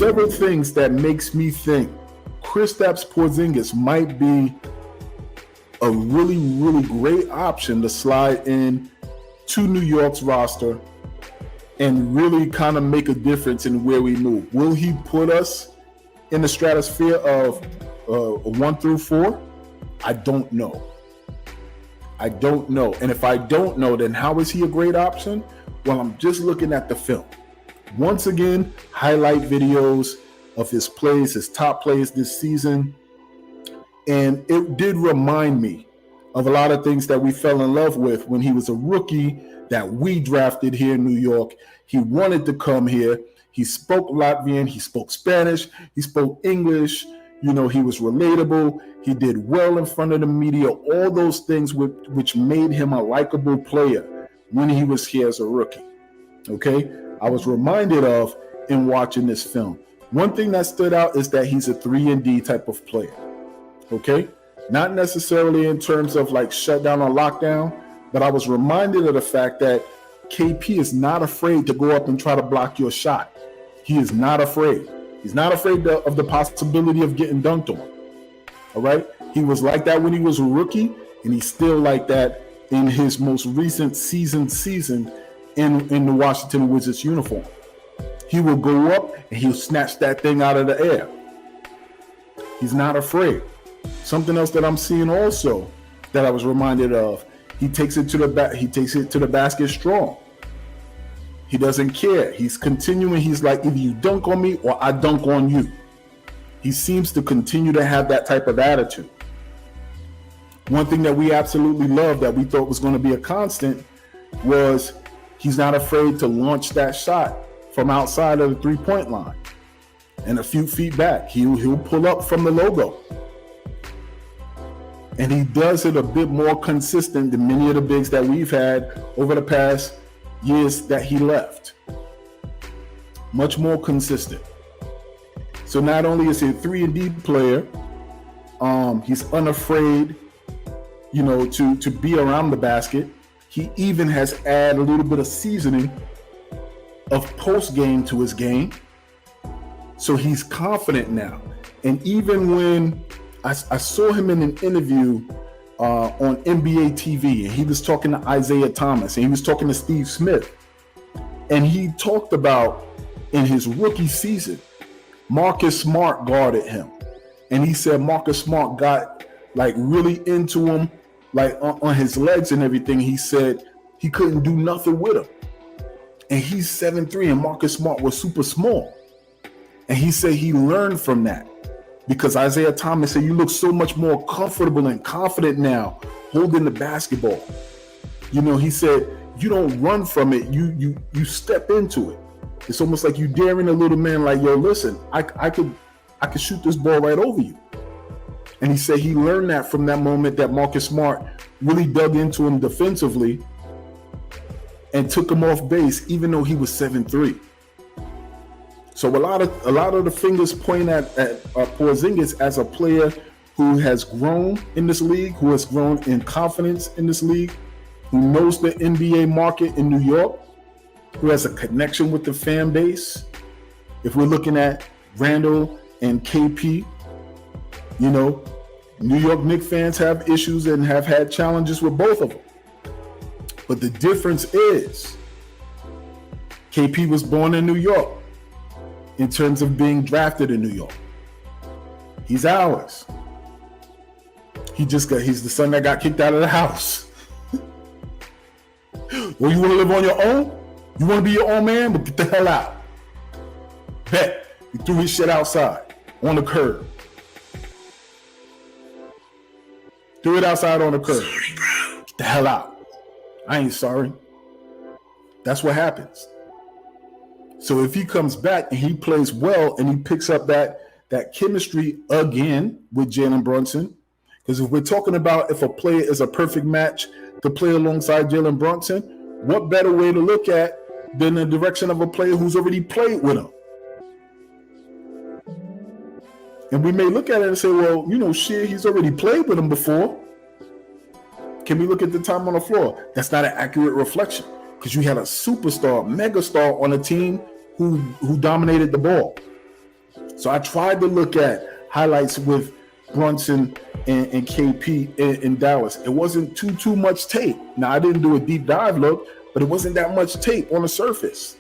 several things that makes me think Kristaps Porzingis might be a really, really great option to slide in to New York's roster and really kind of make a difference in where we move. Will he put us in the stratosphere of 1 through 4? I don't know. And if I don't know, then how is he a great option? Well, I'm just looking at the film. Once again, highlight videos of his plays, his top plays this season. And it did remind me of a lot of things that we fell in love with when he was a rookie that we drafted here in New York. He wanted to come here. He spoke Latvian. He spoke Spanish. He spoke English. You know, he was relatable. He did well in front of the media. All those things which made him a likable player when he was here as a rookie. Okay? I was reminded of in watching this film. One thing that stood out is that he's a 3-and-D type of player. Okay? Not necessarily in terms of like shutdown or lockdown, but I was reminded of the fact that KP is not afraid to go up and try to block your shot. He is not afraid. He's not afraid of the possibility of getting dunked on. All right? He was like that when he was a rookie, and he's still like that in his most recent season in the Washington Wizards uniform. He will go up and he'll snatch that thing out of the air. He's not afraid. Something else that I'm seeing also that I was reminded of, he takes it to the basket strong. He doesn't care. He's continuing. He's like, either you dunk on me or I dunk on you. He seems to continue to have that type of attitude. One thing that we absolutely love that we thought was going to be a constant was he's not afraid to launch that shot from outside of the three-point line and a few feet back. He'll pull up from the logo. And he does it a bit more consistent than many of the bigs that we've had over the past years that he left. Much more consistent. So not only is he a 3-and-D player, he's unafraid, you know, to be around the basket. He even has added a little bit of seasoning of post game to his game. So he's confident now. And even when I saw him in an interview on NBA TV, and he was talking to Isaiah Thomas, and he was talking to Steve Smith, and he talked about in his rookie season, Marcus Smart guarded him, and he said Marcus Smart got like really into him, like on his legs and everything. He said he couldn't do nothing with him, and he's 7'3", and Marcus Smart was super small, and he said he learned from that. Because Isaiah Thomas said, you look so much more comfortable and confident now holding the basketball. You know, he said, you don't run from it. You step into it. It's almost like you daring a little man like, yo, listen, I could shoot this ball right over you. And he said he learned that from that moment that Marcus Smart really dug into him defensively and took him off base, even though he was 7'3". So a lot of the fingers point at Porzingis as a player who has grown in this league, who has grown in confidence in this league, who knows the NBA market in New York, who has a connection with the fan base. If we're looking at Randall and KP, you know, New York Knicks fans have issues and have had challenges with both of them. But the difference is KP was born in New York. In terms of being drafted in New York, he's ours. He's the son that got kicked out of the house. Well, you want to live on your own? You want to be your own man? But get the hell out. Bet. He threw his shit outside on the curb. Threw it outside on the curb. Sorry, bro. Get the hell out. I ain't sorry. That's what happens. So if he comes back and he plays well and he picks up that chemistry again with Jalen Brunson, because if we're talking about if a player is a perfect match to play alongside Jalen Brunson, what better way to look at than the direction of a player who's already played with him? And we may look at it and say, well, you know, shit, he's already played with him before. Can we look at the time on the floor? That's not an accurate reflection because you had a superstar, megastar on a team who dominated the ball. So I tried to look at highlights with Brunson and KP in Dallas. It wasn't too much tape. Now, I didn't do a deep dive look, but it wasn't that much tape on the surface.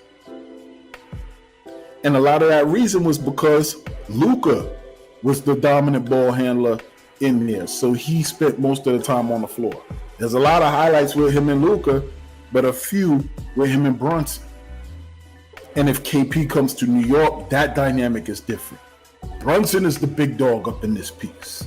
And a lot of that reason was because Luka was the dominant ball handler in there. So he spent most of the time on the floor. There's a lot of highlights with him and Luka, but a few with him and Brunson. And if KP comes to New York, that dynamic is different. Brunson is the big dog up in this piece.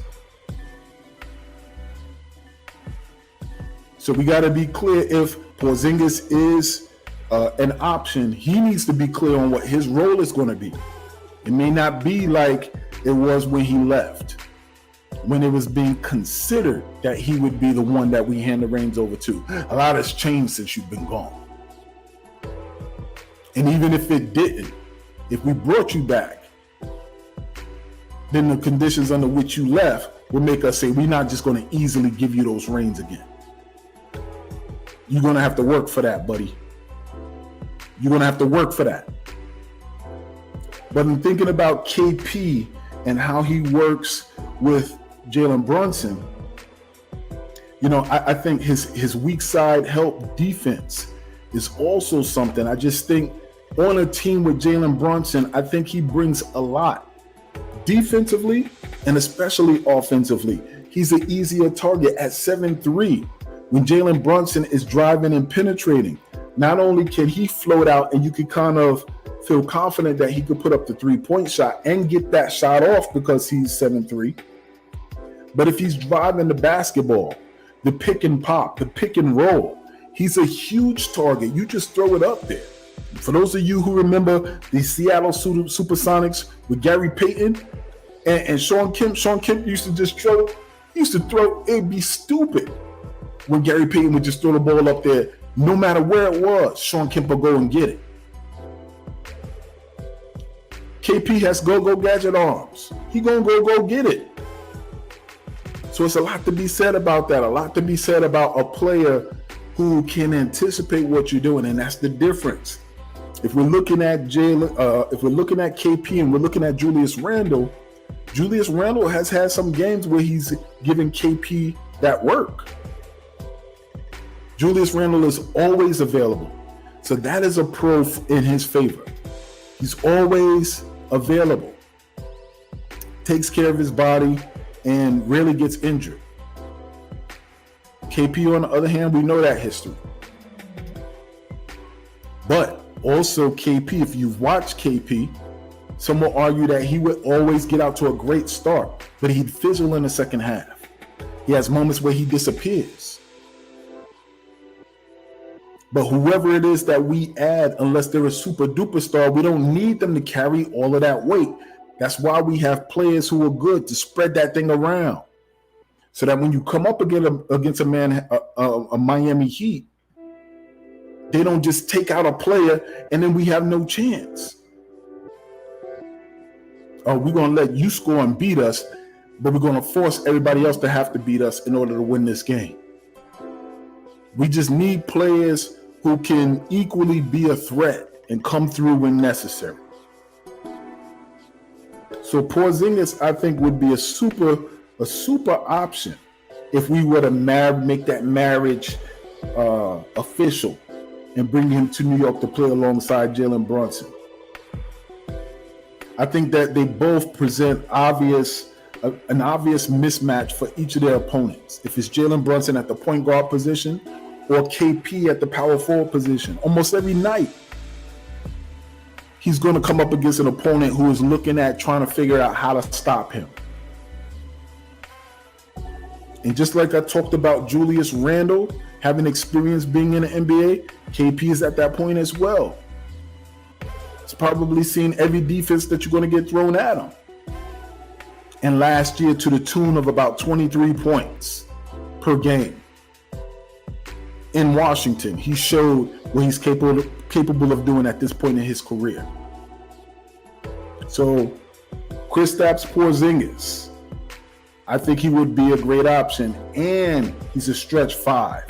So we got to be clear, if Porzingis is an option, he needs to be clear on what his role is going to be. It may not be like it was when he left, when it was being considered that he would be the one that we hand the reins over to. A lot has changed since you've been gone. And even if it didn't, if we brought you back, then the conditions under which you left will make us say, we're not just going to easily give you those reins again. You're going to have to work for that, buddy. You're going to have to work for that. But in thinking about KP and how he works with Jalen Brunson, I think his weak side help defense is also something. I just think on a team with Jalen Brunson, I think he brings a lot defensively and especially offensively. He's an easier target at 7'3". When Jalen Brunson is driving and penetrating, not only can he float out and you can kind of feel confident that he could put up the 3-point shot and get that shot off because he's 7'3", but if he's driving the basketball, the pick and pop, the pick and roll, he's a huge target. You just throw it up there. For those of you who remember the Seattle Supersonics with Gary Payton and Sean Kemp used to just throw, it'd be stupid when Gary Payton would just throw the ball up there. No matter where it was, Sean Kemp will go and get it. KP has go gadget arms. He gonna go get it. So it's a lot to be said about that. A lot to be said about a player who can anticipate what you're doing, and that's the difference. If we're looking at if we're looking at KP and we're looking at Julius Randle has had some games where he's giving KP that work. Julius Randle is always available. So that is a pro in his favor. He's always available, takes care of his body, and rarely gets injured. KP, on the other hand, we know that history. But also KP, if you've watched KP, some will argue that he would always get out to a great start, but he'd fizzle in the second half. He has moments where he disappears. But whoever it is that we add, unless they're a super duper star, we don't need them to carry all of that weight. That's why we have players who are good to spread that thing around, so that when you come up against a Miami Heat, they don't just take out a player and then we have no chance. Oh, we're going to let you score and beat us, but we're going to force everybody else to have to beat us in order to win this game. We just need players who can equally be a threat and come through when necessary. So Porzingis, I think, would be a super option if we were to make that marriage official and bring him to New York to play alongside Jalen Brunson. I think that they both present an obvious mismatch for each of their opponents. If it's Jalen Brunson at the point guard position or KP at the power forward position, almost every night he's going to come up against an opponent who is looking at trying to figure out how to stop him. And just like I talked about Julius Randle having experience being in the NBA, KP is at that point as well. He's probably seen every defense that you're going to get thrown at him. And last year, to the tune of about 23 points per game. In Washington, he showed what he's capable of doing at this point in his career. So, Kristaps Porzingis, I think he would be a great option, and he's a stretch five.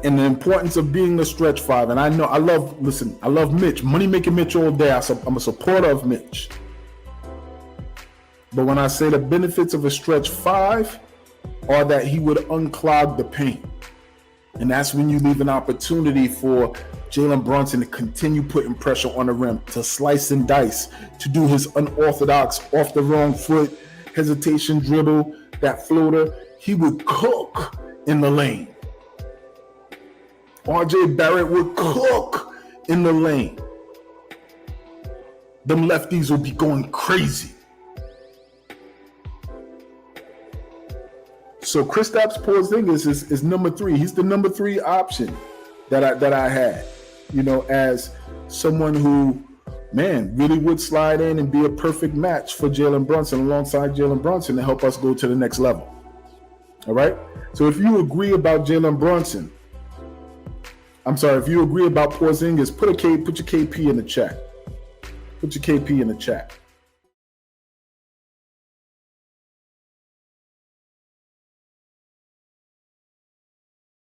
and the importance of being a stretch five. And I know I love Mitch, money making Mitch all day. I'm a supporter of Mitch. But when I say the benefits of a stretch five are that he would unclog the paint. And that's when you leave an opportunity for Jalen Brunson to continue putting pressure on the rim, to slice and dice, to do his unorthodox, off the wrong foot, hesitation dribble, that floater. He would cook in the lane. RJ Barrett would cook in the lane. Them lefties would be going crazy. So Kristaps Porzingis is number 3. He's the number 3 option that I had, as someone who, really would slide in and be a perfect match for Jalen Brunson alongside Jalen Brunson to help us go to the next level. All right. So if you agree about Jalen Brunson, if you agree about Porzingis, put your KP in the chat. Put your KP in the chat.